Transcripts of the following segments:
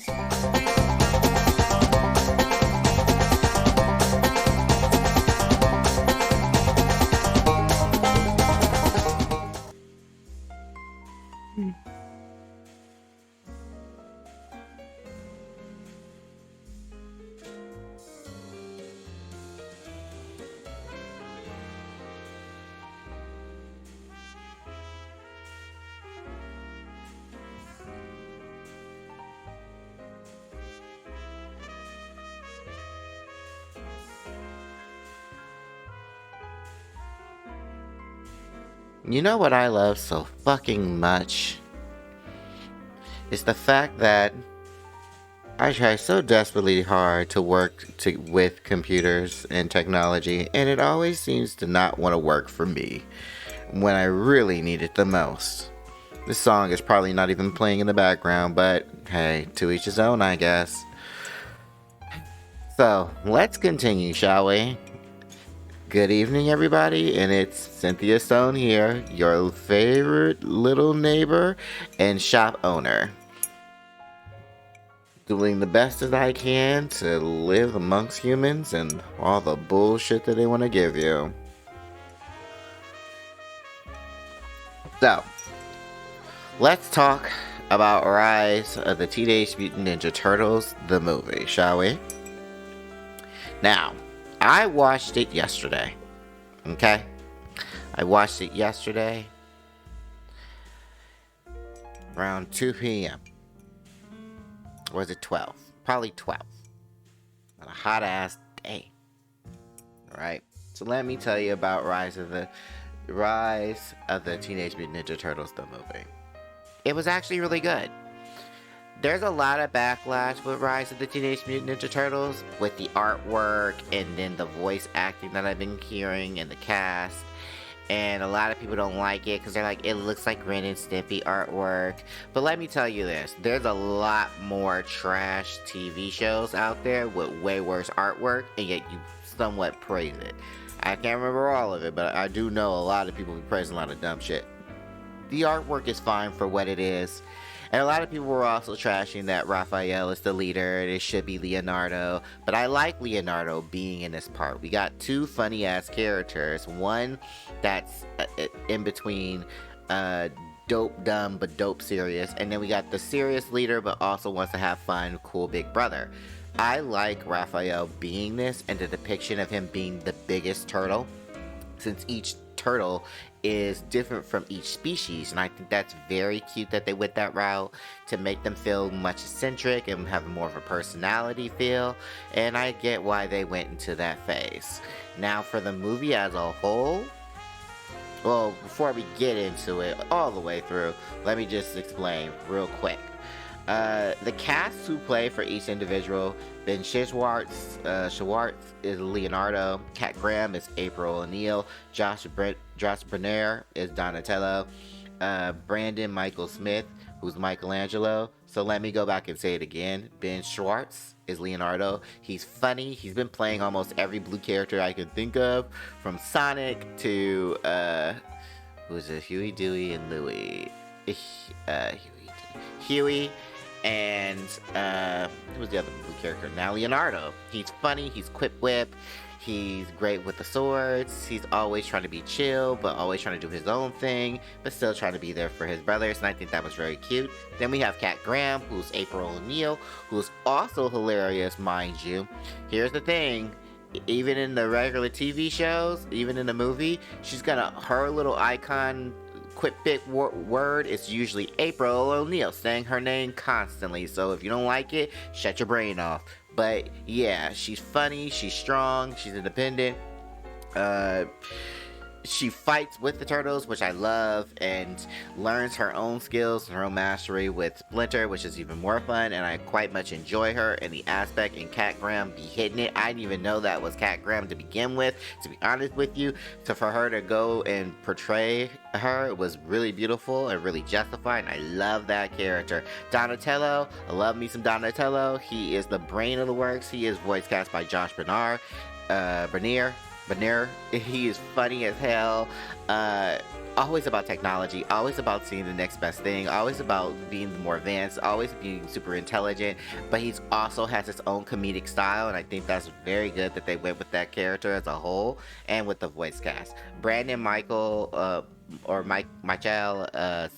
You know what I love so fucking much? Is the fact that I try so desperately hard to with computers and technology, and it always seems to not want to work for me when I really need it the most. This song is probably not even playing in the background, but hey, to each his own, I guess. So, let's continue, shall we? Good evening, everybody, and it's Cynthia Stone here, your favorite little neighbor and shop owner. Doing the best that I can to live amongst humans and all the bullshit that they want to give you. So, let's talk about Rise of the Teenage Mutant Ninja Turtles, the movie, shall we? Now, I watched it yesterday, okay? I watched it yesterday around 2 p.m. Or was it 12? Probably 12. On a hot-ass day. Alright, so let me tell you about Rise of the Teenage Mutant Ninja Turtles, the movie. It was actually really good. There's a lot of backlash with Rise of the Teenage Mutant Ninja Turtles with the artwork and then the voice acting that I've been hearing and the cast. And a lot of people don't like it because they're like, it looks like Ren and Stimpy artwork. But let me tell you this, there's a lot more trash TV shows out there with way worse artwork, and yet you somewhat praise it. I can't remember all of it, but I do know a lot of people who praise a lot of dumb shit. The artwork is fine for what it is. And a lot of people were also trashing that Raphael is the leader and it should be Leonardo. But I like Leonardo being in this part. We got two funny ass characters. One that's in between dope dumb but dope serious. And then we got the serious leader but also wants to have fun, cool big brother. I like Raphael being this and the depiction of him being the biggest turtle. Since each turtle is different from each species, and I think that's very cute that they went that route to make them feel much eccentric and have more of a personality feel, and I get why they went into that phase. Now for the movie as a whole, well, before we get into it all the way through, let me just explain real quick. The cast who play for each individual: Ben Schwartz is Leonardo, Kat Graham is April O'Neil, Josh Brenner is Donatello, Brandon Michael Smith, who's Michelangelo. So let me go back and say it again. Ben Schwartz is Leonardo. He's funny. He's been playing almost every blue character I can think of, from Sonic to who's it? Huey, Dewey, and Louie. Huey. And who was the other blue character? Now Leonardo. He's funny, he's quip whip, he's great with the swords, he's always trying to be chill, but always trying to do his own thing, but still trying to be there for his brothers, and I think that was very cute. Then we have Kat Graham, who's April O'Neil, who's also hilarious, mind you. Here's the thing. Even in the regular TV shows, even in the movie, she's got her little icon quick bit word is usually April O'Neil, saying her name constantly. So if you don't like it, shut your brain off. But yeah, she's funny, she's strong, she's independent. She fights with the turtles, which I love, and learns her own skills and her own mastery with Splinter, which is even more fun, and I quite much enjoy her in the aspect, and Kat Graham be hitting it. I didn't even know that was Kat Graham to begin with, to be honest with you. So for her to go and portray her was really beautiful and really justified, and I love that character. Donatello, I love me some Donatello. He is the brain of the works. He is voice cast by Josh Bernier. Banner, he is funny as hell. Uh, Always about technology, always about seeing the next best thing, always about being more advanced, always being super intelligent. But he's also has his own comedic style, and I think that's very good that they went with that character as a whole and with the voice cast. Brandon Michael, or Michael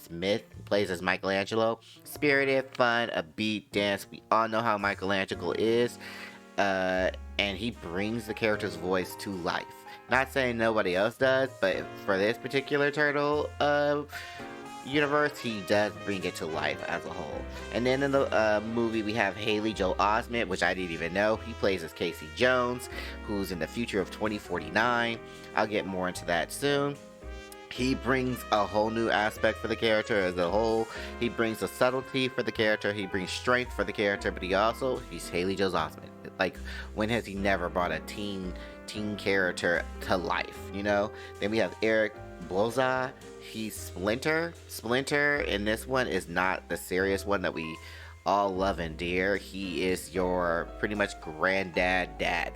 Smith plays as Michelangelo. Spirited, fun, a beat, dance. We all know how Michelangelo is, and he brings the character's voice to life. Not saying nobody else does, but for this particular turtle universe, he does bring it to life as a whole. And then in the movie, we have Haley Joel Osment, which I didn't even know. He plays as Casey Jones, who's in the future of 2049. I'll get more into that soon. He brings a whole new aspect for the character as a whole. He brings a subtlety for the character. He brings strength for the character, but he's Haley Joel Osment. Like, when has he never brought a teen character to life, you know? Then we have Eric Boza. He's Splinter. Splinter in this one is not the serious one that we all love and dear. He is your pretty much granddad dad.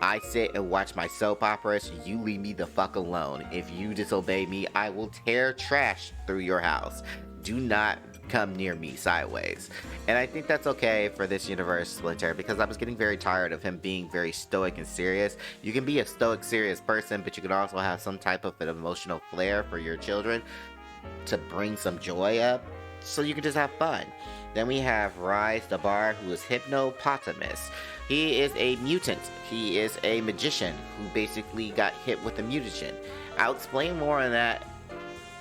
I sit and watch my soap operas. You leave me the fuck alone. If you disobey me, I will tear trash through your house. Do not come near me sideways. And I think that's okay for this universe, Splinter, because I was getting very tired of him being very stoic and serious. You can be a stoic, serious person, but you can also have some type of an emotional flair for your children to bring some joy up, so you can just have fun. Then we have Rise the Bard, who is Hypnopotamus. He is a mutant. He is a magician who basically got hit with a mutagen. I'll explain more on that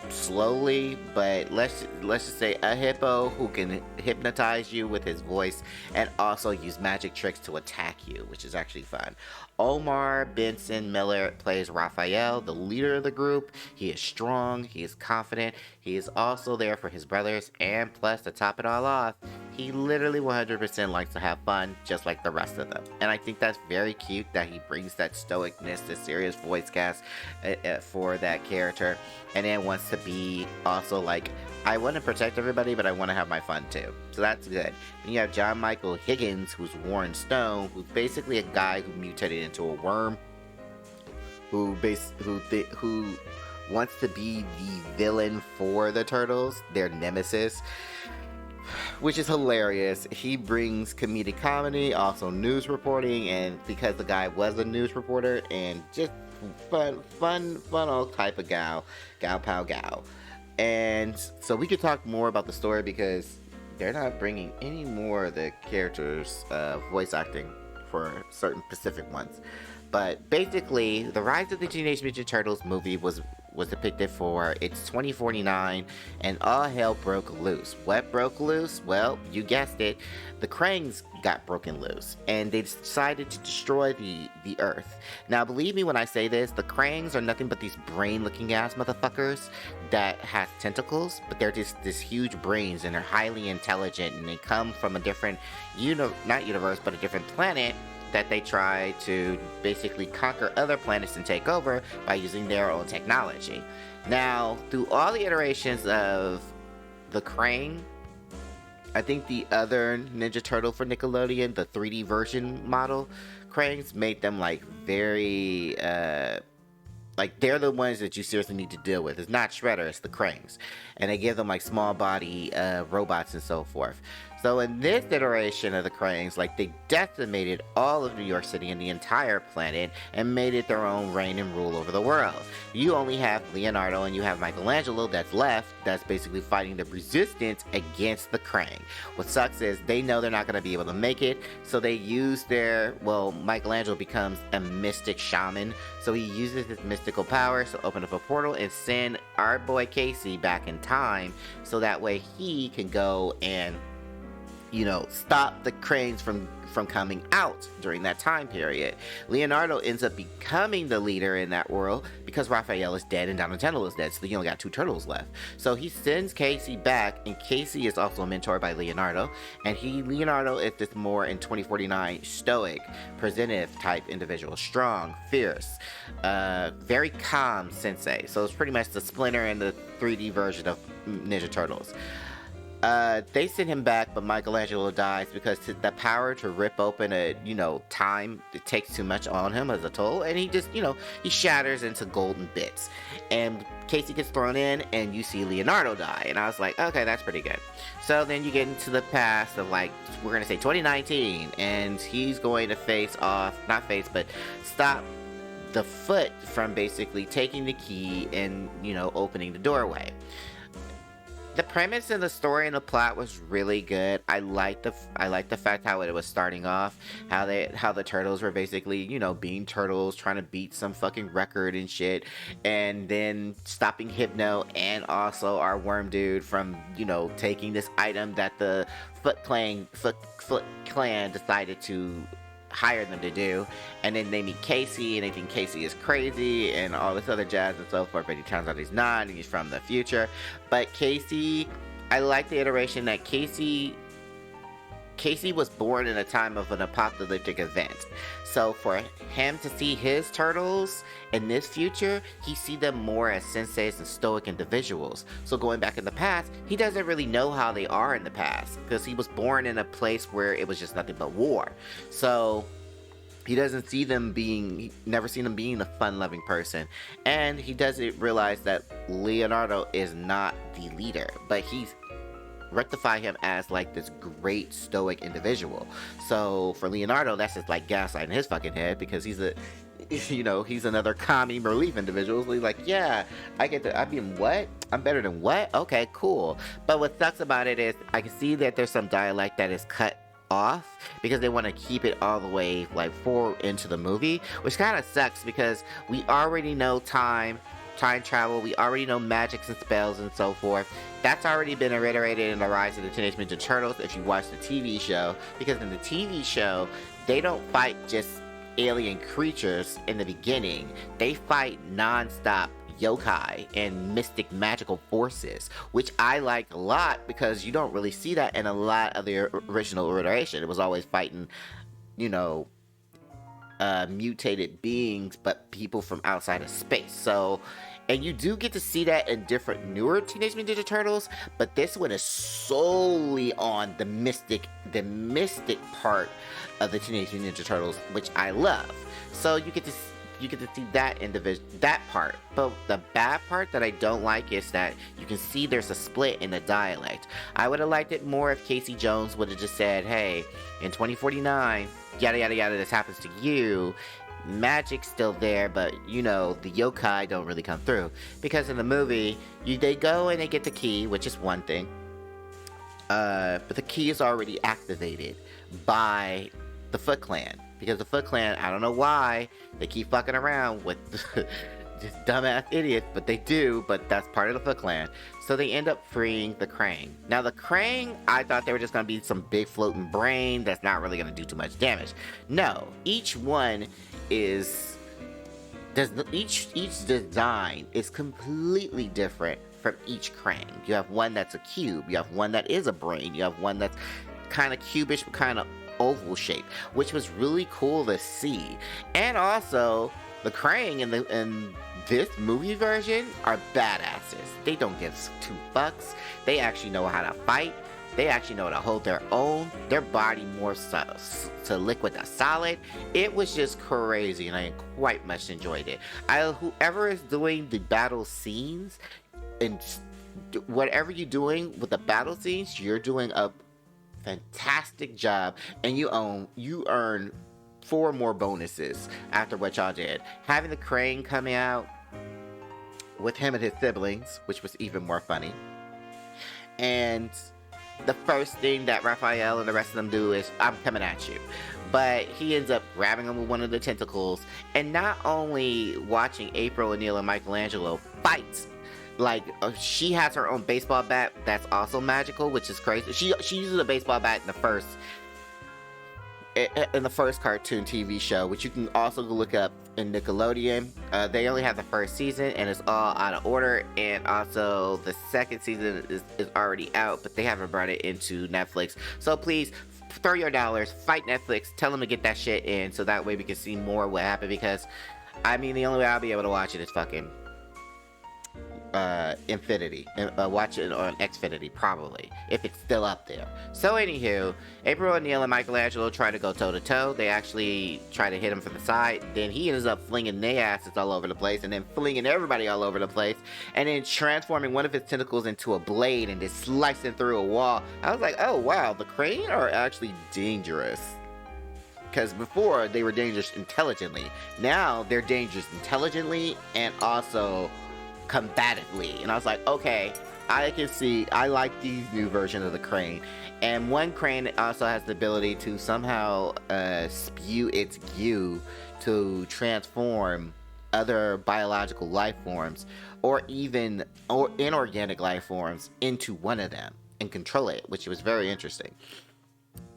slowly, but let's just say a hippo who can hypnotize you with his voice and also use magic tricks to attack you, which is actually fun. Omar Benson Miller plays Raphael, the leader of the group. He is strong, he is confident, he is also there for his brothers, and plus, to top it all off, he literally 100% likes to have fun, just like the rest of them. And I think that's very cute that he brings that stoicness, the serious voice cast for that character, and then wants to be also like, I want to protect everybody, but I want to have my fun too. So that's good. Then you have John Michael Higgins, who's Warren Stone, who's basically a guy who mutated into a worm, who wants to be the villain for the Turtles, their nemesis, which is hilarious. He brings comedic comedy, also news reporting, and because the guy was a news reporter, and just fun old type of gal pow. And so we could talk more about the story because they're not bringing any more of the characters' voice acting for certain specific ones. But basically, the Rise of the Teenage Mutant Turtles movie was depicted for its 2049, and all hell broke loose. What broke loose? Well, you guessed it. The Krangs got broken loose, and they decided to destroy the Earth. Now, believe me when I say this, the Krangs are nothing but these brain-looking ass motherfuckers that has tentacles, but they're just this huge brains, and they're highly intelligent, and they come from a different, not universe, but a different planet, that they try to basically conquer other planets and take over by using their own technology. Now, through all the iterations of the Krang, I think the other Ninja Turtle for Nickelodeon, the 3D version model Krangs, made them like very like they're the ones that you seriously need to deal with. It's not Shredder, it's the Krangs. And they give them like small body robots and so forth. So in this iteration of the Krangs, like they decimated all of New York City and the entire planet and made it their own reign and rule over the world. You only have Leonardo and you have Michelangelo that's left, that's basically fighting the resistance against the Krang. What sucks is they know they're not going to be able to make it, so they use Michelangelo becomes a mystic shaman, so he uses his mystical powers to open up a portal and send our boy Casey back in time, so that way he can go and stop the Krangs from coming out during that time period. Leonardo ends up becoming the leader in that world because Raphael is dead and Donatello is dead, so you only got 2 turtles left. So he sends Casey back, and Casey is also mentored by Leonardo, and Leonardo is this more in 2049 stoic, presentative type individual, strong, fierce, very calm sensei. So it's pretty much the Splinter and the 3D version of Ninja Turtles. They send him back, but Michelangelo dies because the power to rip open time, it takes too much on him as a toll, and he just, he shatters into golden bits. And Casey gets thrown in, and you see Leonardo die, and I was like, okay, that's pretty good. So then you get into the past of, like, we're gonna say 2019, and he's going to stop the Foot from basically taking the key and, opening the doorway. The premise and the story and the plot was really good. I liked the fact how it was starting off, how the turtles were basically, being turtles, trying to beat some fucking record and shit, and then stopping Hypno and also our worm dude from, taking this item that the Foot Clan decided to hire them to do. And then they meet Casey, and they think Casey is crazy and all this other jazz and so forth, but he turns out he's not, and he's from the future. But Casey, I like the iteration that Casey was born in a time of an apocalyptic event. So for him to see his turtles in this future, he sees them more as senseis and stoic individuals. So going back in the past, he doesn't really know how they are in the past, because he was born in a place where it was just nothing but war. So he doesn't see them never seen them being a fun-loving person. And he doesn't realize that Leonardo is not the leader, but he's rectify him as like this great stoic individual. So for Leonardo, that's just like gaslighting in his fucking head, because he's another commie relief individual. So he's like, yeah, I'm better than what? Okay, cool. But what sucks about it is I can see that there's some dialect that is cut off because they want to keep it all the way like forward into the movie, which kind of sucks because we already know time travel, we already know magics and spells and so forth. That's already been reiterated in the Rise of the Teenage Mutant Turtles if you watch the TV show, because in the TV show, they don't fight just alien creatures in the beginning. They fight non-stop yokai and mystic magical forces, which I like a lot because you don't really see that in a lot of the original iteration. It was always fighting, mutated beings, but people from outside of space. So, and you do get to see that in different newer Teenage Mutant Ninja Turtles, but this one is solely on the mystic part of the Teenage Mutant Ninja Turtles, which I love. So you get to see that part. But the bad part that I don't like is that you can see there's a split in the dialect. I would have liked it more if Casey Jones would have just said, hey, in 2049, yada yada yada, this happens to you. Magic's still there, but the yokai don't really come through. Because in the movie, they go and they get the key, which is one thing. But the key is already activated by the Foot Clan. Because the Foot Clan, I don't know why, they keep fucking around with just dumbass idiots, but they do, but that's part of the Foot Clan. So they end up freeing the Krang. Now the Krang, I thought they were just going to be some big floating brain that's not really going to do too much damage. No, each one is... Each design is completely different from each Krang. You have one that's a cube, you have one that is a brain, you have one that's kind of cubish, but kind of oval shape, which was really cool to see. And also, the Krang in this movie version are badasses. They don't give two fucks. They actually know how to fight. They actually know how to hold their own. Their body morphs to liquid to solid. It was just crazy, and I quite much enjoyed it. Whoever is doing the battle scenes, and whatever you're doing with the battle scenes, you're doing a fantastic job, and you earn 4 more bonuses after what y'all did. Having the Krang coming out with him and his siblings, which was even more funny. And the first thing that Raphael and the rest of them do is, I'm coming at you. But he ends up grabbing him with one of the tentacles, and not only watching April O'Neil and Michelangelo fight, like, she has her own baseball bat that's also magical, which is crazy. She uses a baseball bat in the first cartoon TV show, which you can also look up in Nickelodeon. They only have the first season, and it's all out of order. And also, the second season is already out, but they haven't brought it into Netflix. So please, throw your dollars, fight Netflix, tell them to get that shit in, so that way we can see more of what happened. Because, the only way I'll be able to watch it is fucking Infinity. Watch it on Xfinity, probably, if it's still up there. So, anywho, April O'Neil and Michelangelo try to go toe to toe. They actually try to hit him from the side. Then he ends up flinging their asses all over the place, and then flinging everybody all over the place, and then transforming one of his tentacles into a blade and just slicing through a wall. I was like, oh wow, the Crane are actually dangerous. Because before they were dangerous intelligently. Now they're dangerous intelligently and also combatively. And I was like, okay, I can see, I like these new versions of the Crane. And one Crane also has the ability to somehow spew its goo to transform other biological life forms or even inorganic life forms into one of them and control it, which was very interesting.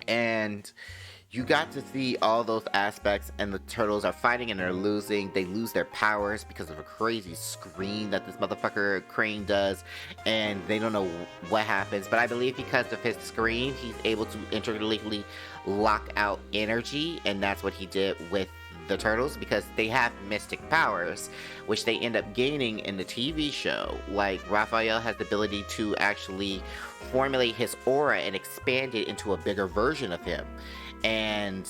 And you got to see all those aspects, and the turtles are fighting and they're losing. They lose their powers because of a crazy scream that this motherfucker Crane does, and they don't know what happens. But I believe because of his scream, he's able to intricately lock out energy, and that's what he did with the turtles, because they have mystic powers, which they end up gaining in the TV show. Like, Raphael has the ability to actually formulate his aura and expand it into a bigger version of him. And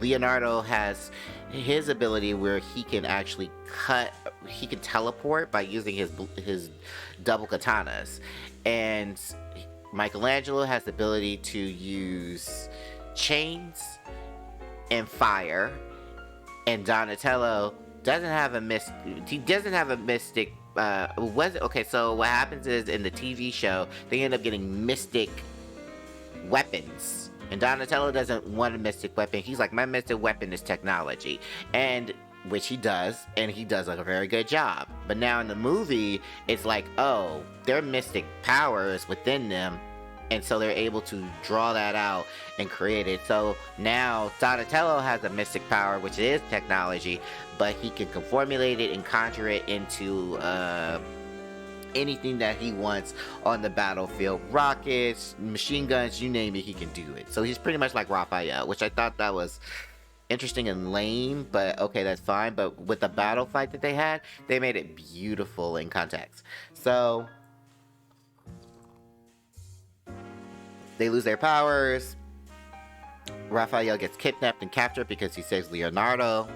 Leonardo has his ability where he can actually he can teleport by using his double katanas. And Michelangelo has the ability to use chains and fire. And Donatello doesn't have a mystic. Okay, so what happens is in the TV show, they end up getting mystic weapons, and Donatello doesn't want a mystic weapon. He's like, my mystic weapon is technology, and which he does, and he does like a very good job. But now in the movie, it's like, oh, their mystic powers within them, and so they're able to draw that out and create it. So now Donatello has a mystic power, which is technology, but he can formulate it and conjure it into anything that he wants on the battlefield. Rockets, machine guns, you name it, he can do it. So he's pretty much like Raphael, which I thought that was interesting and lame, but okay, that's fine. But with the battle fight that they had, they made it beautiful in context. So they lose their powers. Raphael gets kidnapped and captured because he saves Leonardo.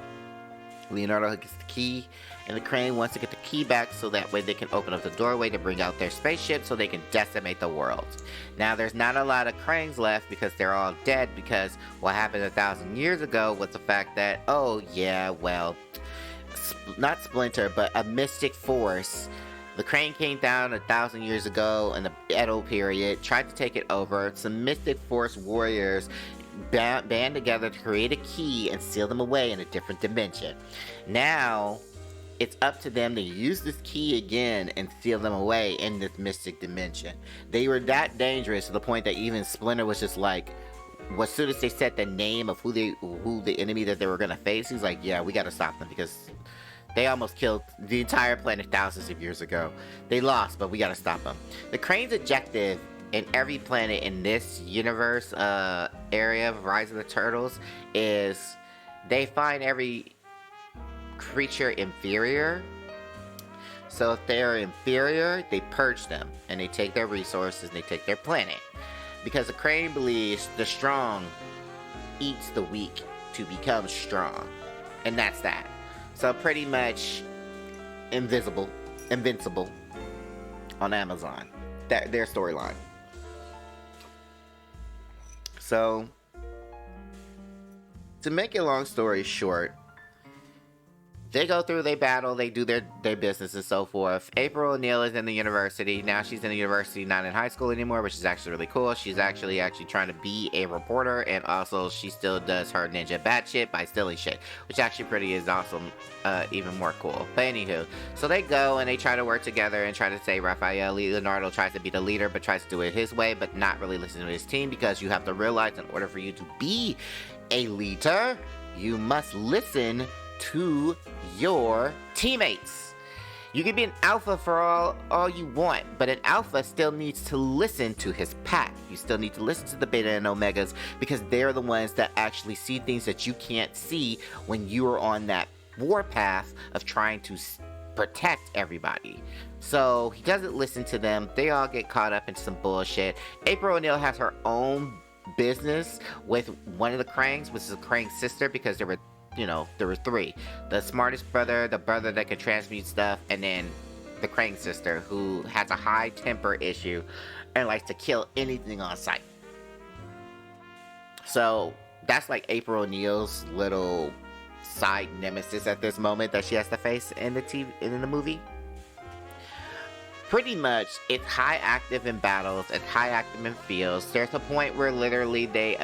Leonardo gets the key, and the Crane wants to get the key back so that way they can open up the doorway to bring out their spaceship so they can decimate the world. Now, there's not a lot of Cranes left because they're all dead, because what happened 1,000 years ago was the fact that, oh yeah, well, not Splinter, but a mystic force. The Crane came down 1,000 years ago in the Edo period, tried to take it over. Some mystic force warriors band together to create a key and seal them away in a different dimension. Now, it's up to them to use this key again and seal them away in this mystic dimension. They were that dangerous to the point that even Splinter was just like, as soon as they said the name of who the enemy that they were gonna face, he's like, yeah, we gotta stop them because they almost killed the entire planet thousands of years ago. They lost, but we gotta stop them. The Crane's objective in every planet in this universe area of Rise of the Turtles is they find every creature inferior. So if they're inferior, they purge them and they take their resources and they take their planet. Because the Crane believes the strong eats the weak to become strong. And that's that. So pretty much Invincible on Amazon. Their storyline. So, to make a long story short, they go through, they battle, they do their business and so forth. April O'Neil is in the university. Now she's in the university, not in high school anymore, which is actually really cool. She's actually trying to be a reporter, and also she still does her ninja bat shit by stealing shit, which actually pretty is awesome, even more cool. But anywho, so they go and they try to work together and try to say Raphael. Leonardo tries to be the leader, but tries to do it his way, but not really listen to his team, because you have to realize in order for you to be a leader, you must listen to your teammates. You can be an alpha for all you want, but an alpha still needs to listen to his pack. You still need to listen to the beta and omegas, because they're the ones that actually see things that you can't see when you are on that warpath of trying to protect everybody. So he doesn't listen to them. They all get caught up in some bullshit. April O'Neil has her own business with one of the Krangs, which is Krang's sister, because there were three. The smartest brother, the brother that can transmute stuff, and then the Krang sister, who has a high temper issue and likes to kill anything on sight. So that's like April O'Neil's little side nemesis at this moment that she has to face in the movie. Pretty much, it's high active in battles and high active in fields. There's a point where literally they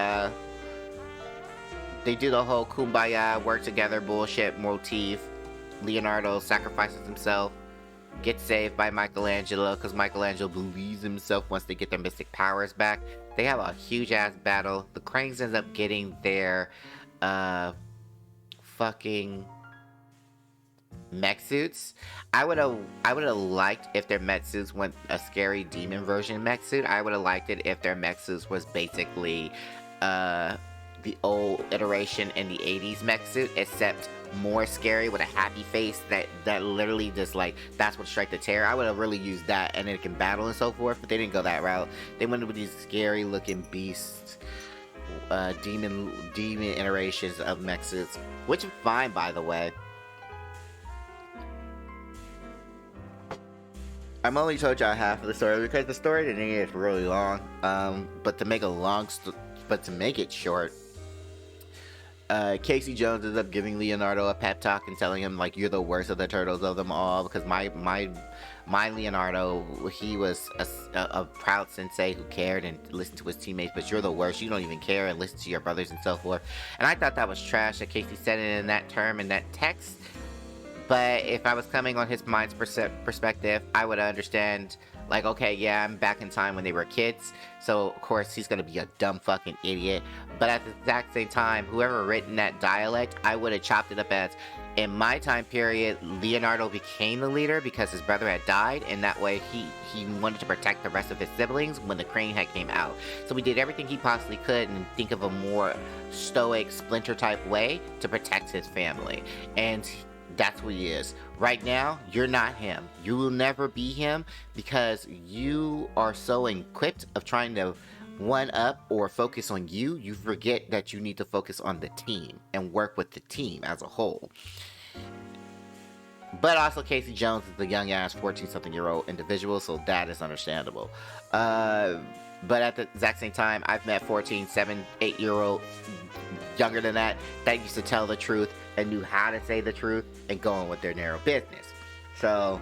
do the whole kumbaya, work together bullshit motif. Leonardo sacrifices himself, gets saved by Michelangelo, because Michelangelo believes himself once they get their mystic powers back. They have a huge ass battle. The Krangs ends up getting their fucking mech suits. I would have liked if their mech suits went a scary demon version mech suit. I would have liked it if their mech suits was basically the old iteration in the 80s mech suit, except more scary with a happy face that literally just like, that's what strike the terror. I would have really used that, and it can battle and so forth, but they didn't go that route. They went with these scary looking beasts, demon iterations of mech suits, which is fine, by the way. I'm only told y'all half of the story because the story to me is really long. But to make it short, Casey Jones ends up giving Leonardo a pep talk and telling him, like, you're the worst of the turtles of them all, because my Leonardo, he was a proud sensei who cared and listened to his teammates, but you're the worst. You don't even care and listen to your brothers and so forth. And I thought that was trash that Casey said it in that term, in that text. But if I was coming on his mind's perspective, I would understand, like, okay, yeah, I'm back in time when they were kids, so of course he's gonna be a dumb fucking idiot. But at the exact same time, whoever written that dialect, I would have chopped it up as, in my time period, Leonardo became the leader because his brother had died, and that way he wanted to protect the rest of his siblings when the Crane had came out. So he did everything he possibly could and think of a more stoic, Splinter type way to protect his family. And that's who he is. Right now, you're not him. You will never be him because you are so equipped of trying to one up or focus on you. You forget that you need to focus on the team and work with the team as a whole. But also, Casey Jones is a young ass 14-something-year-old individual, so that is understandable. But at the exact same time, I've met 14, 7, 8-year-old younger than that used to tell the truth and knew how to say the truth and go on with their narrow business. So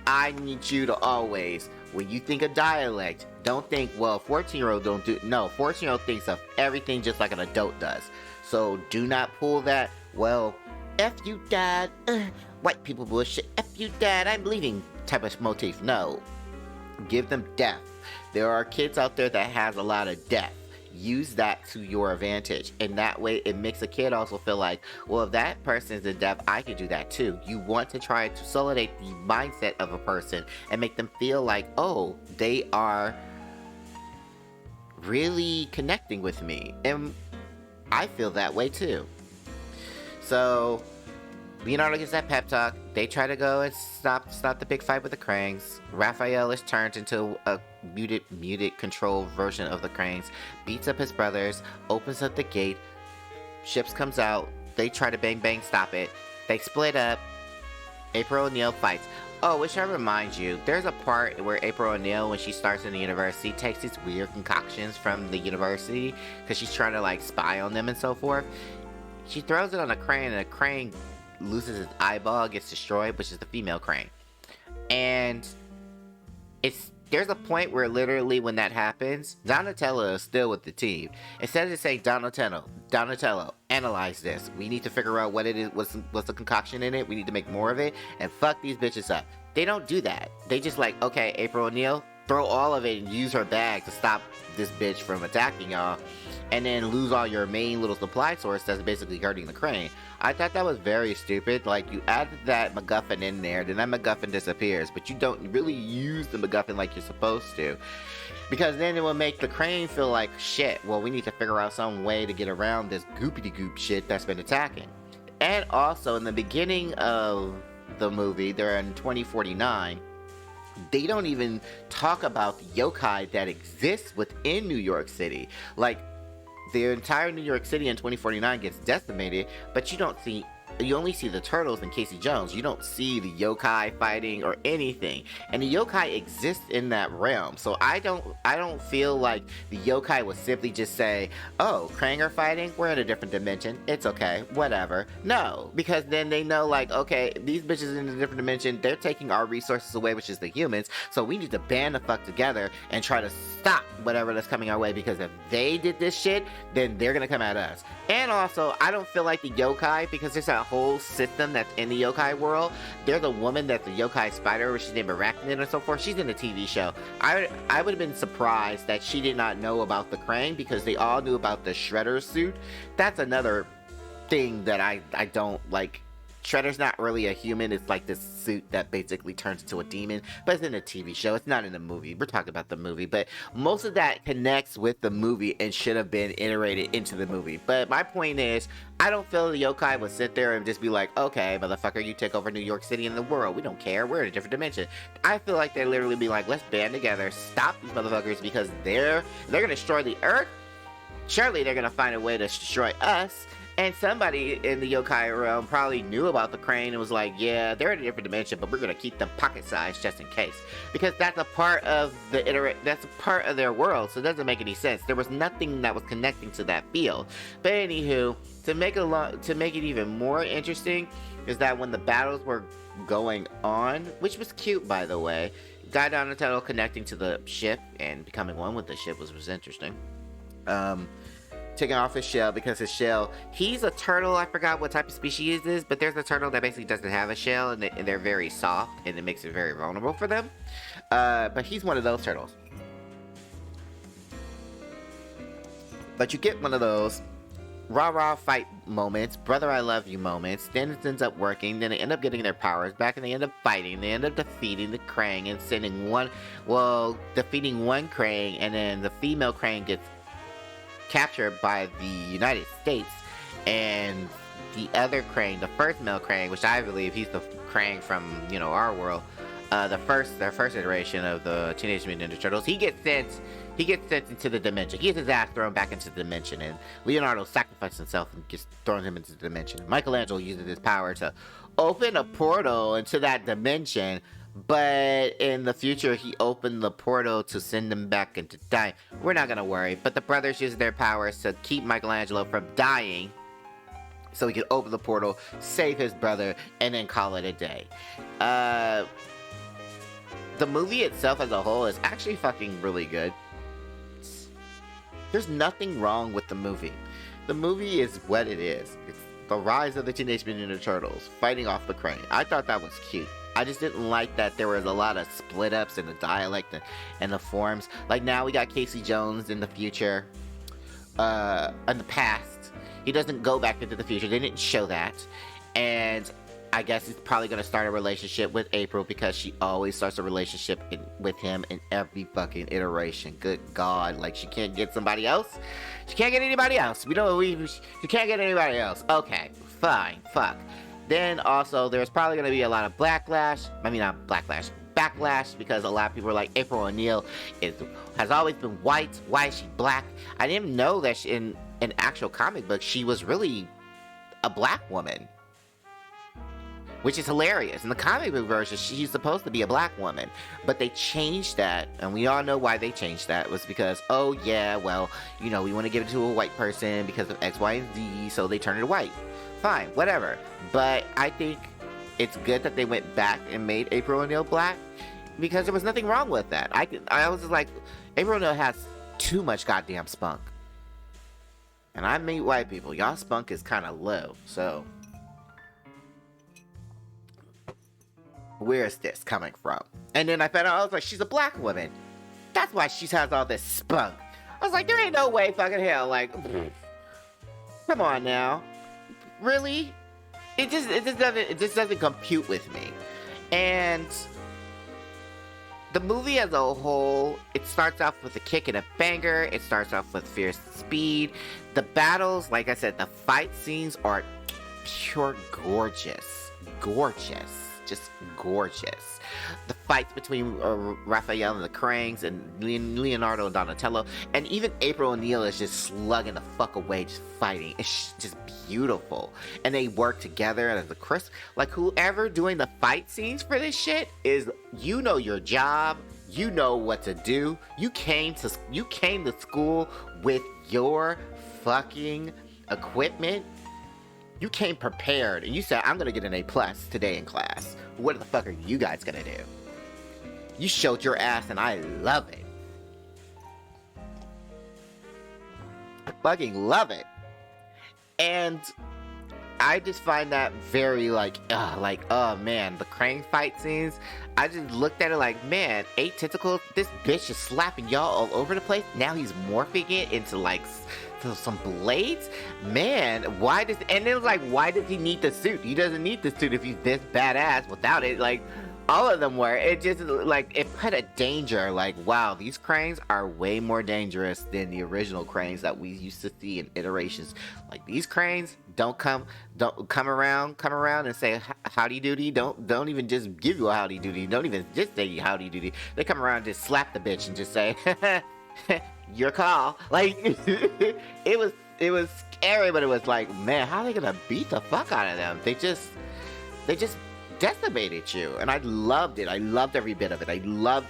I need you to always, when you think of dialect, don't think, well, 14-year-old don't do. No, 14-year-old thinks of everything just like an adult does. So do not pull that, well, F you dad, white people bullshit, F you dad, I'm leaving type of motif. No, give them depth. There are kids out there that has a lot of depth. Use that to your advantage, and that way it makes a kid also feel like, well, if that person's in depth, I can do that too. You want to try to consolidate the mindset of a person and make them feel like, oh, they are really connecting with me, and I feel that way too. So Leonardo gets that pep talk. They try to go and stop the big fight with the Krangs. Raphael is turned into a muted control version of the Krangs, beats up his brothers, opens up the gate, Ships comes out, they try to bang stop it, they split up, April O'Neil fights. Oh, which I remind you, there's a part where April O'Neil, when she starts in the university, takes these weird concoctions from the university, because she's trying to like spy on them and so forth. She throws it on a Krang, and the Krang loses his eyeball, gets destroyed, which is the female Krang. And there's a point where literally when that happens, Donatello is still with the team. Instead of saying, Donatello, analyze this. We need to figure out what it is, what's the concoction in it. We need to make more of it, and fuck these bitches up. They don't do that. They just like, okay, April O'Neil, throw all of it and use her bag to stop this bitch from attacking y'all, and then lose all your main little supply source that's basically hurting the Crane. I thought that was very stupid. Like, you added that MacGuffin in there, then that MacGuffin disappears, but you don't really use the MacGuffin like you're supposed to, because then it will make the Crane feel like, shit, well, we need to figure out some way to get around this goopity-goop shit that's been attacking. And also, in the beginning of the movie, they're in 2049. They don't even talk about the yokai that exists within New York City. Like, the entire New York City in 2049 gets decimated, but you only see the turtles and Casey Jones. You don't see the yokai fighting or anything. And the yokai exist in that realm. So I don't feel like the yokai would simply just say, oh, Krang are fighting? We're in a different dimension. It's okay. Whatever. No. Because then they know, like, okay, these bitches in a different dimension, they're taking our resources away, which is the humans. So we need to band the fuck together and try to stop whatever that's coming our way. Because if they did this shit, then they're gonna come at us. And also, I don't feel like the yokai, because there's a whole system that's in the yokai world. There's a woman that's a yokai spider, which is named Arachnid and so forth. She's in the TV show. I would have been surprised that she did not know about the Krang, because they all knew about the Shredder suit. That's another thing that I don't like. Shredder's not really a human. It's like this suit that basically turns into a demon, but it's in a TV show. It's not in a movie. We're talking about the movie, but most of that connects with the movie and should have been iterated into the movie. But my point is, I don't feel the yokai would sit there and just be like, okay, motherfucker, you take over New York City and the world. We don't care. We're in a different dimension. I feel like they literally be like, let's band together, stop these motherfuckers, because they're gonna destroy the earth. Surely they're gonna find a way to destroy us. And somebody in the yokai realm probably knew about the Krang and was like, yeah, they're in a different dimension, but we're gonna keep them pocket-sized just in case. Because that's a part of that's a part of their world, so it doesn't make any sense. There was nothing that was connecting to that field. But anywho, to make it even more interesting, is that when the battles were going on, which was cute by the way, Guy Donatello connecting to the ship and becoming one with the ship was interesting. Taking off his shell, because his shell, he's a turtle. I forgot what type of species it is, but there's a turtle that basically doesn't have a shell, and they're very soft, and it makes it very vulnerable for them. But he's one of those turtles. But you get one of those rah-rah fight moments, brother I love you moments, then it ends up working, then they end up getting their powers back, and they end up fighting, they end up defeating the Krang and defeating one Krang, and then the female Krang gets captured by the United States, and the other Krang, the first male Krang, which I believe he's the Krang from, our world, their first iteration of the Teenage Mutant Ninja Turtles, he gets sent into the dimension. He gets his ass thrown back into the dimension, and Leonardo sacrifices himself and gets thrown him into the dimension. Michelangelo uses his power to open a portal into that dimension, but in the future, he opened the portal to send him back into time. We're not gonna worry, but the brothers use their powers to keep Michelangelo from dying, so he can open the portal, save his brother, and then call it a day. The movie itself as a whole is actually fucking really good. There's nothing wrong with the movie. The movie is what it is. It's the rise of the Teenage Mutant Ninja Turtles, fighting off the Krang. I thought that was cute. I just didn't like that there was a lot of split-ups in the dialect and the forms. Like, now we got Casey Jones in the future, in the past. He doesn't go back into the future. They didn't show that. And I guess he's probably going to start a relationship with April, because she always starts a relationship with him in every fucking iteration. Good God. Like, she can't get somebody else? She can't get anybody else. She can't get anybody else. Okay, fine, fuck. Then also, there's probably going to be a lot of backlash, because a lot of people are like, April O'Neil has always been white. Why is she black? I didn't know that in an actual comic book, she was really a black woman, which is hilarious. In the comic book version, she's supposed to be a black woman, but they changed that, and we all know why they changed that. It was because, oh yeah, well, we want to give it to a white person because of X, Y, and Z, so they turned it white. Fine, whatever. But I think it's good that they went back and made April O'Neil black, because there was nothing wrong with that. I was just like, April O'Neil has too much goddamn spunk. And I meet white people. Y'all spunk is kind of low, so where is this coming from? And then I found out, I was like, she's a black woman. That's why she has all this spunk. I was like, there ain't no way fucking hell. Like, come on now. Really? It just doesn't compute with me. And the movie as a whole, it starts off with a kick and a banger. It starts off with fierce speed. The battles, like I said, the fight scenes are pure gorgeous. Gorgeous. just gorgeous. The fights between Raphael and the Cranes and Leonardo and Donatello, and even April O'Neil is just slugging the fuck away, just fighting. It's just beautiful. And they work together as a crisp. Like, whoever doing the fight scenes for this shit is, you know your job, you know what to do. You came to school with your fucking equipment. You came prepared, and you said, I'm gonna get an A+ today in class. What the fuck are you guys gonna do? You showed your ass, and I love it. I fucking love it. And I just find that very, oh man, the crane fight scenes, I just looked at it like, man, 8 tentacles, this bitch is slapping y'all all over the place. Now he's morphing it into, some blades? Man, and it was like, why does he need the suit? He doesn't need the suit if he's this badass without it. Like, all of them were. It just, it put a danger, wow, these cranes are way more dangerous than the original cranes that we used to see in iterations. Like, these cranes don't come around and say howdy doody. Don't even just give you a howdy doody. Don't even just say howdy doody. They come around and just slap the bitch and just say, your call. Like, it was scary, but it was like, man, how are they gonna beat the fuck out of them? They just decimated you, and I loved it. I loved every bit of it. I love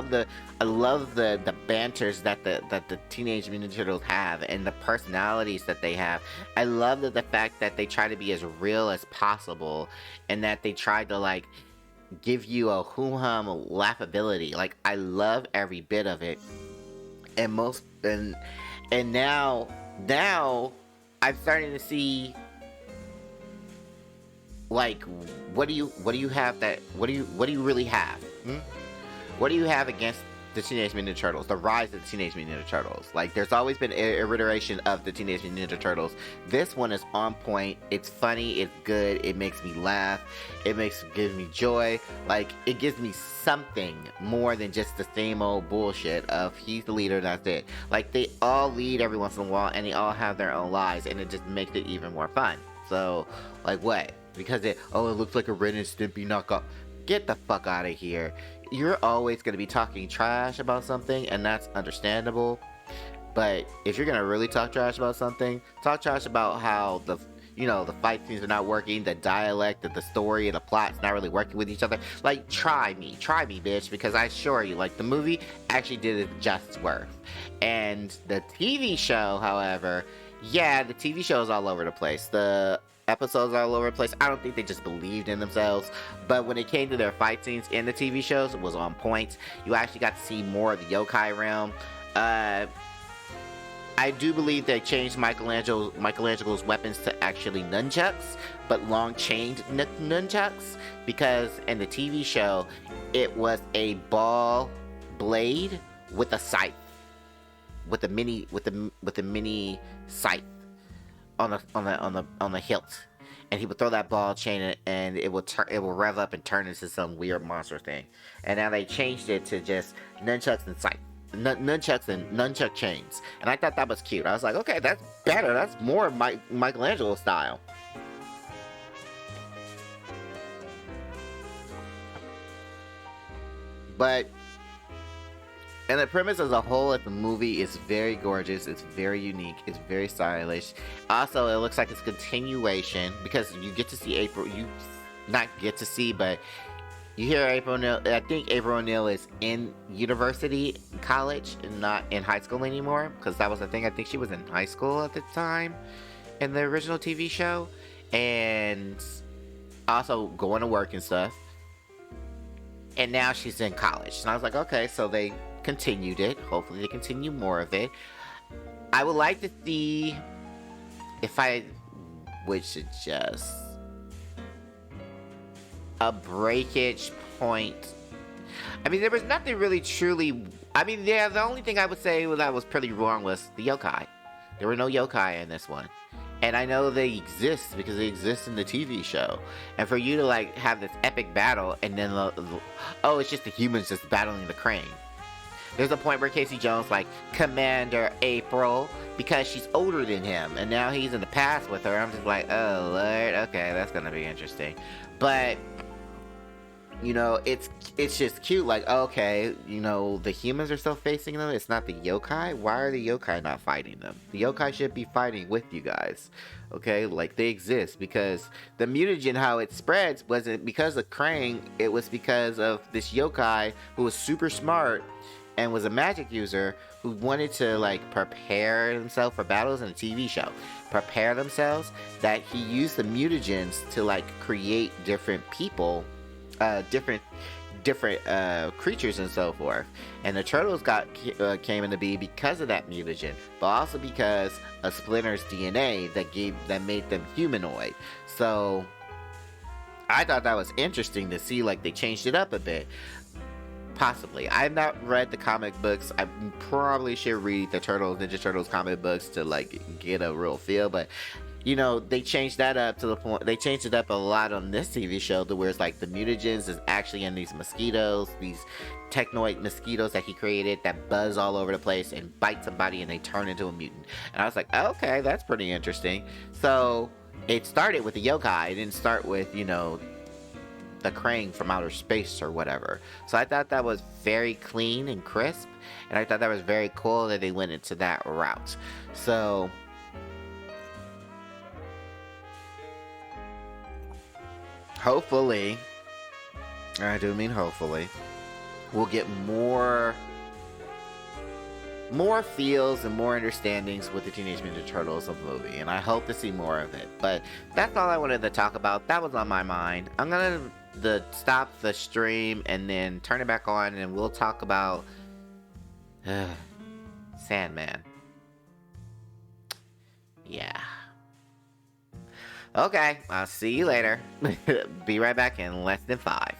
the banters that the Teenage Mutant Ninja Turtles have, and the personalities that they have. I love the fact that they try to be as real as possible, and that they try to give you a hum laughability. Like, I love every bit of it. And now I'm starting to see, what do you really have? What do you have against the Teenage Mutant Ninja Turtles? The rise of the Teenage Mutant Ninja Turtles. There's always been a iteration of the Teenage Mutant Ninja Turtles. This one is on point. It's funny. It's good. It makes me laugh. It gives me joy. It gives me something more than just the same old bullshit of he's the leader, that's it. They all lead every once in a while, and they all have their own lives, and it just makes it even more fun. So, what? Because it looks like a Ren and Stimpy knockoff. Get the fuck out of here. You're always going to be talking trash about something, and that's understandable. But if you're going to really talk trash about something, talk trash about how the fight scenes are not working, the dialect, the story, and the plot's not really working with each other. Try me, bitch, because I assure you, the movie actually did it justice worth. And the TV show, however, yeah, the TV show is all over the place. The episodes are all over the place. I don't think they just believed in themselves, but when it came to their fight scenes in the TV shows, it was on point. You actually got to see more of the yokai realm. I do believe they changed Michelangelo's weapons to actually nunchucks, but long-chained nunchucks, because in the TV show, it was a ball blade with a scythe, with a mini scythe on the hilt, and he would throw that ball chain and it will rev up and turn into some weird monster thing. And now they changed it to just nunchucks and scythe. Nunchucks and nunchuck chains, and I thought that was cute. I was like, okay, that's better. That's more Michelangelo style. But, and the premise as a whole of the movie is very gorgeous. It's very unique. It's very stylish. Also, it looks like it's a continuation, because you get to see April. You not get to see, but you hear April O'Neil. I think April O'Neil is in college, and not in high school anymore, because that was the thing. I think she was in high school at the time in the original TV show, and also going to work and stuff. And now she's in college. And I was like, okay, so they continued it. Hopefully they continue more of it. I would like to see, if I would suggest, a breakage point. I mean, there was nothing really truly... I mean, yeah, the only thing I would say that was pretty wrong was the yokai. There were no yokai in this one. And I know they exist because they exist in the TV show. And for you to, have this epic battle, and then, it's just the humans just battling the crane. There's a point where Casey Jones, Commander April, because she's older than him. And now he's in the past with her. I'm just like, oh, Lord, okay, that's going to be interesting. But it's just cute. Like, okay, the humans are still facing them. It's not the yokai. Why are the yokai not fighting them? The yokai should be fighting with you guys. Okay, like they exist because the mutagen, how it spreads, wasn't because of Krang. It was because of this yokai who was super smart and was a magic user who wanted to like prepare himself for battles in a TV show. Prepare themselves, that he used the mutagens to like create different people, different creatures and so forth. And the turtles came into being because of that mutagen, but also because of Splinter's DNA that made them humanoid. So I thought that was interesting to see, like they changed it up a bit. Possibly. I've not read the comic books. I probably should read the Ninja Turtles comic books to like get a real feel, but they changed that up to the point. They changed it up a lot on this TV show to where it's like the mutagens is actually in these mosquitoes, these technoid mosquitoes that he created that buzz all over the place and bite somebody and they turn into a mutant. And I was like, okay, that's pretty interesting. So it started with the yokai. It didn't start with, the Krang from outer space or whatever. So I thought that was very clean and crisp. And I thought that was very cool that they went into that route. So hopefully, I do mean hopefully, we'll get more feels and more understandings with the Teenage Mutant Ninja Turtles of movie, and I hope to see more of it. But that's all I wanted to talk about. That was on my mind. I'm gonna stop the stream and then turn it back on, and we'll talk about Sandman. Yeah. Okay, I'll see you later. Be right back in less than 5.